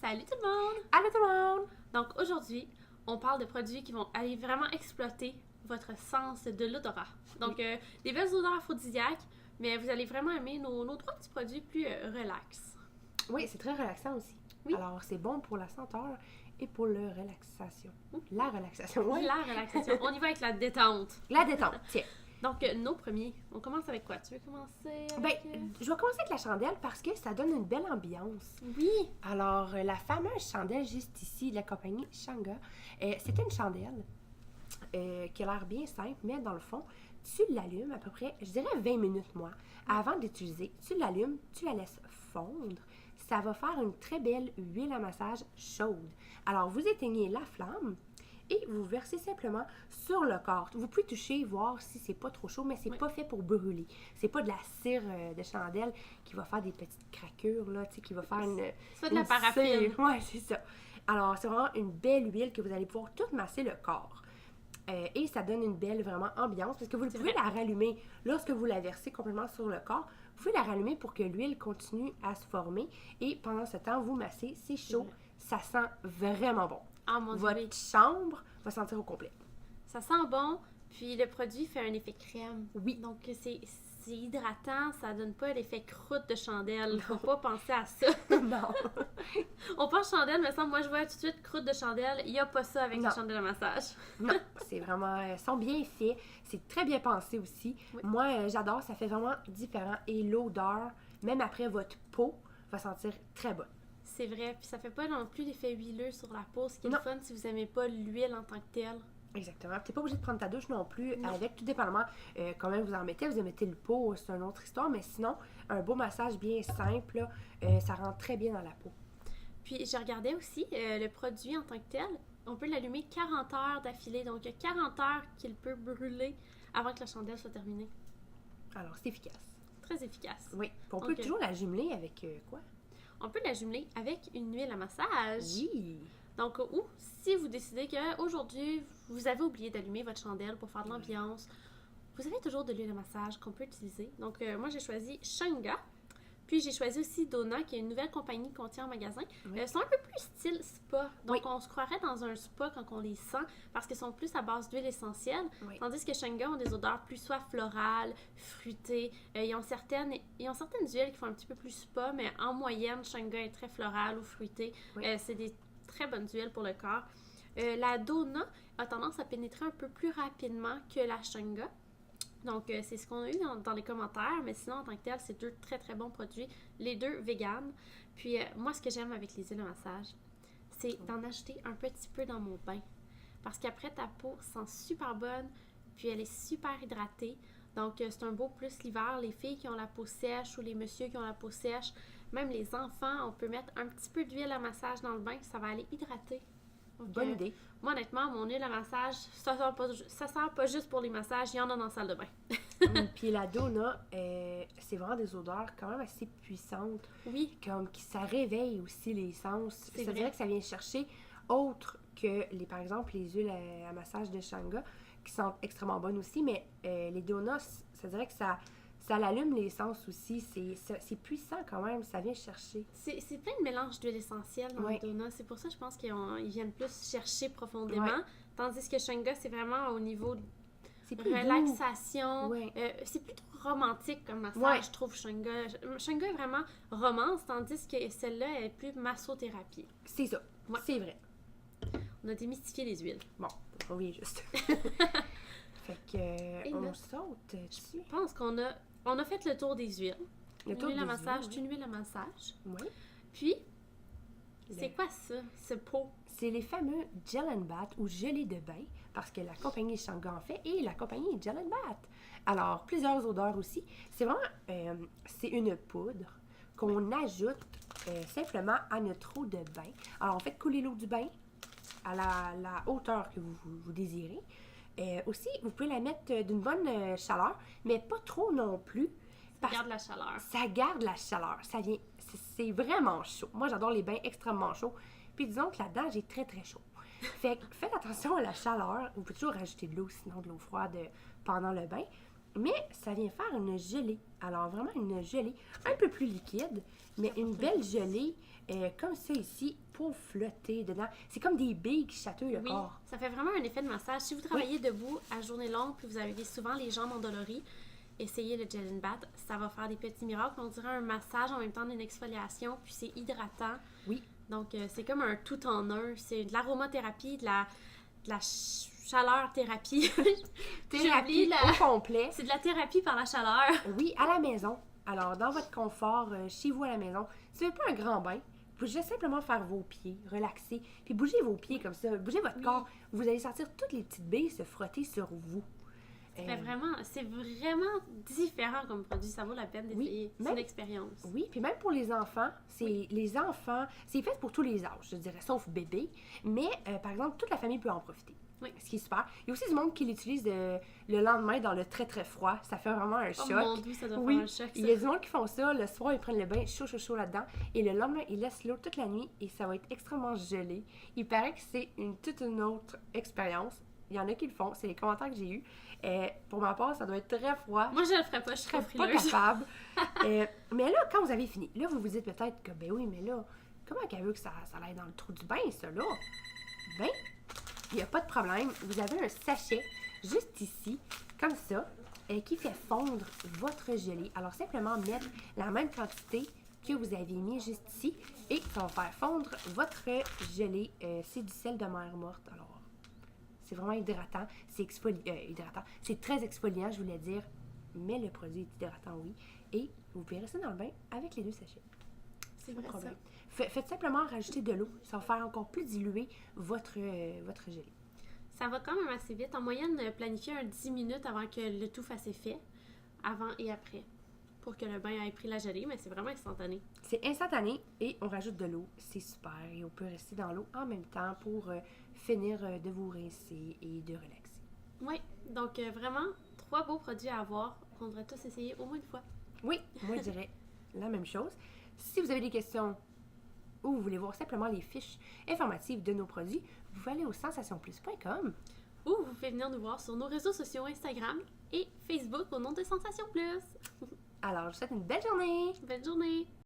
Salut tout le monde! Allô tout le monde! Donc aujourd'hui, on parle de produits qui vont aller vraiment exploiter votre sens de l'odorat. Donc des belles odeurs aphrodisiaques, mais vous allez vraiment aimer nos trois petits produits plus relax. Oui, c'est très relaxant aussi. Oui. Alors, c'est bon pour la senteur et pour le relaxation. La relaxation, oui. La relaxation. On y va avec la détente. La détente, tiens. Donc nos premiers, on commence avec quoi? Tu veux commencer Ben, avec... je vais commencer avec la chandelle parce que ça donne une belle ambiance. Oui! Alors, la fameuse chandelle juste ici de la compagnie Shanga, c'est une chandelle qui a l'air bien simple, mais dans le fond, tu l'allumes à peu près, je dirais 20 minutes, moi, avant d'utiliser. Tu l'allumes, tu la laisses fondre. Ça va faire une très belle huile à massage chaude. Alors, vous éteignez la flamme et vous versez simplement sur le corps. Vous pouvez toucher, voir si c'est pas trop chaud, mais c'est pas fait pour brûler. C'est pas de la cire de chandelle qui va faire des petites craquures, là, tu sais, qui va faire une... C'est pas de la paraffine. Oui, c'est ça. Alors, c'est vraiment une belle huile que vous allez pouvoir tout masser le corps. Et ça donne une belle, vraiment, ambiance, parce que vous pouvez la rallumer lorsque vous la versez complètement sur le corps. Vous pouvez la rallumer pour que l'huile continue à se former. Et pendant ce temps, vous massez, c'est chaud, ça sent vraiment bon. Ah mon Dieu, Votre chambre va sentir au complet. ça sent bon, puis le produit fait un effet crème. Oui. Donc c'est hydratant, ça donne pas l'effet croûte de chandelle. Faut pas penser à ça. Non. On pense chandelle, mais ça, moi je vois tout de suite croûte de chandelle. Il y a pas ça avec Non. les chandelles à massage. Non, c'est vraiment... Ils sont bien faits. C'est très bien pensé aussi. Oui. Moi, j'adore. Ça fait vraiment différent. Et l'odeur, même après votre peau, va sentir très bonne. C'est vrai, puis ça fait pas non plus l'effet huileux sur la peau, ce qui est Non. le fun si vous aimez pas l'huile en tant que telle. Exactement. Tu n'es pas obligé de prendre ta douche non plus Non. avec, tout dépendamment comment vous en mettez. Vous en mettez le pot, c'est une autre histoire. Mais sinon, un beau massage bien simple, là, ça rentre très bien dans la peau. Puis je regardais aussi le produit en tant que tel. On peut l'allumer 40 heures d'affilée, donc il y a 40 heures qu'il peut brûler avant que la chandelle soit terminée. Alors, c'est efficace. Très efficace. Oui. Puis on peut Ok. toujours la jumeler avec quoi? On peut la jumeler avec une huile à massage. Oui. Donc, ou si vous décidez qu'aujourd'hui, vous avez oublié d'allumer votre chandelle pour faire de l'ambiance, vous avez toujours de l'huile à massage qu'on peut utiliser. Donc, moi, j'ai choisi Shanga. Puis, j'ai choisi aussi Dona, qui est une nouvelle compagnie qu'on tient en magasin. Oui. Ils sont un peu plus style spa. Donc, Oui. on se croirait dans un spa quand on les sent parce qu'ils sont plus à base d'huile essentielle. Oui. Tandis que Shanga ont des odeurs plus soit florales, fruitées. Ils ont certaines huiles qui font un petit peu plus spa, mais en moyenne, Shanga est très florale ou fruitée. Oui. C'est des très bonnes huiles pour le corps. La Dona a tendance à pénétrer un peu plus rapidement que la Shanga. Donc, c'est ce qu'on a eu dans les commentaires, mais sinon, en tant que tel, c'est deux très très bons produits, les deux véganes. Puis, moi, ce que j'aime avec les huiles de massage, c'est d'en ajouter un petit peu dans mon bain. Parce qu'après, ta peau sent super bonne, puis elle est super hydratée. Donc, c'est un beau plus l'hiver, les filles qui ont la peau sèche ou les messieurs qui ont la peau sèche, même les enfants, on peut mettre un petit peu d'huile à massage dans le bain, ça va aller hydrater. Donc, Bonne idée. moi, honnêtement, mon huile à massage, ça sert pas juste pour les massages, il y en a dans la salle de bain. Puis la Dona, c'est vraiment des odeurs quand même assez puissantes. Oui, Comme que ça réveille aussi les sens. C'est Ça vrai. dirait que ça vient chercher autre que, par exemple, les huiles à massage de Shanga, qui sont extrêmement bonnes aussi, mais les donuts, ça dirait que ça l'allume les sens aussi. C'est puissant quand même, ça vient chercher. c'est plein de mélanges d'huile essentielle dans Ouais. les donuts. C'est pour ça que je pense qu'ils viennent plus chercher profondément. Ouais. Tandis que Shanga, c'est vraiment au niveau de C'est plus doux. relaxation. Ouais. C'est plutôt romantique comme massage, Ouais. je trouve, Shanga. Shanga est vraiment romance, tandis que celle-là est plus massothérapie. C'est ça, Ouais. c'est vrai. On a démystifié les huiles. Bon, on revient juste. Fait que, Et on là, saute dessus. Je pense qu'on a fait le tour des huiles. Le tour L'huile à des massage, huiles, c'est une huile à massage. Oui. Puis, Le- c'est quoi ça, ce pot? C'est les fameux Gel and Bath ou gelées de bain, parce que la compagnie Shanga en fait et la compagnie Gel and Bath. Alors, plusieurs odeurs aussi. C'est vraiment, c'est une poudre qu'on ajoute simplement à notre eau de bain. Alors, on fait couler l'eau du bain à la hauteur que vous désirez. Aussi, vous pouvez la mettre d'une bonne chaleur, mais pas trop non plus. parce- Regarde la chaleur. Ça garde la chaleur. Ça vient, c'est vraiment chaud. Moi, j'adore les bains extrêmement chauds. Puis disons que là-dedans, j'ai très, très chaud. Fait que faites attention à la chaleur. Vous pouvez toujours rajouter de l'eau, sinon de l'eau froide pendant le bain. Mais ça vient faire une gelée. Alors, vraiment une gelée un peu plus liquide, mais une belle gelée comme ça ici pour flotter dedans. C'est comme des billes qui chatouillent le Oui, corps. ça fait vraiment un effet de massage. Si vous travaillez debout à journée longue puis vous avez souvent les jambes endolories, essayez le Gel and Bath. Ça va faire des petits miracles. On dirait un massage en même temps d'une exfoliation, puis c'est hydratant. Oui. Donc, c'est comme un tout en un. C'est de l'aromathérapie, de la chaleur thérapie. Thérapie au complet. C'est de la thérapie par la chaleur. Oui, à la maison. Alors, dans votre confort, chez vous à la maison, si vous n'avez pas un grand bain, vous pouvez juste simplement faire vos pieds, relaxer, puis bouger vos pieds comme ça, bouger votre corps. Vous allez sentir toutes les petites billes se frotter sur vous. C'est vraiment différent comme produit. Ça vaut la peine d'essayer. C'est une expérience. Oui, puis même pour les enfants, c'est fait pour tous les âges, je dirais, sauf bébé. Mais, par exemple, toute la famille peut en profiter. Oui. Ce qui est super. Il y a aussi du monde qui l'utilise le lendemain dans le très très froid. Ça fait vraiment un choc. Oh mon Dieu, ça doit faire un choc, ça. Il y a du monde qui font ça. Le soir, ils prennent le bain chaud là-dedans. Et le lendemain, ils laissent l'eau toute la nuit et ça va être extrêmement gelé. Il paraît que c'est toute une autre expérience. Il y en a qui le font. C'est les commentaires que j'ai eus. Pour ma part, ça doit être très froid. Moi, je le ferais pas. Je serais pas frileuse. capable. Mais là, quand vous avez fini, là, vous vous dites peut-être que, ben oui, mais là, comment qu'elle veut que ça aille dans le trou du bain, ça, là? Ben, il n'y a pas de problème. Vous avez un sachet juste ici, comme ça, qui fait fondre votre gelée. Alors, simplement mettre la même quantité que vous avez mis juste ici et ça va faire fondre votre gelée. C'est du sel de mer morte. Alors, c'est vraiment hydratant. C'est hydratant. C'est très exfoliant, je voulais dire. Mais le produit est hydratant, oui. Et vous pouvez rester dans le bain avec les 2 sachets. C'est vrai, ça. Faites simplement rajouter de l'eau. Ça va faire encore plus diluer votre gelée. Ça va quand même assez vite. En moyenne, planifiez 10 minutes avant que le tout fasse effet, avant et après, pour que le bain ait pris la gelée, mais c'est vraiment instantané. C'est instantané et on rajoute de l'eau. C'est super. Et on peut rester dans l'eau en même temps pour finir de vous rincer et de relaxer. Oui, donc vraiment, 3 beaux produits à avoir qu'on devrait tous essayer au moins une fois. Oui, moi je dirais la même chose. Si vous avez des questions ou vous voulez voir simplement les fiches informatives de nos produits, vous pouvez aller au sensationplus.com. Ou vous pouvez venir nous voir sur nos réseaux sociaux Instagram et Facebook au nom de Sensation Plus. Alors, je vous souhaite une belle journée! Belle journée!